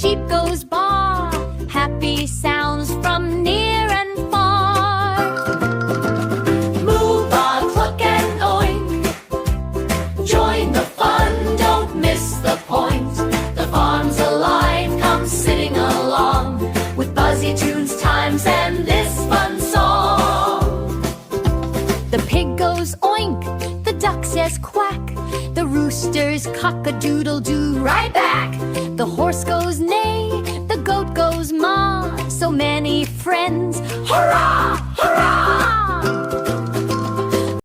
sheep goes baa. Happy sounds from near and far. Moo, baa, cluck, and oink. Join the fun, don't miss the point. The farm's alive, come sitting along with Buzzy tunes, times, and this fun song. The pig goes oink, the duck says quack. The rooster's cock-a-doodle-doo right back.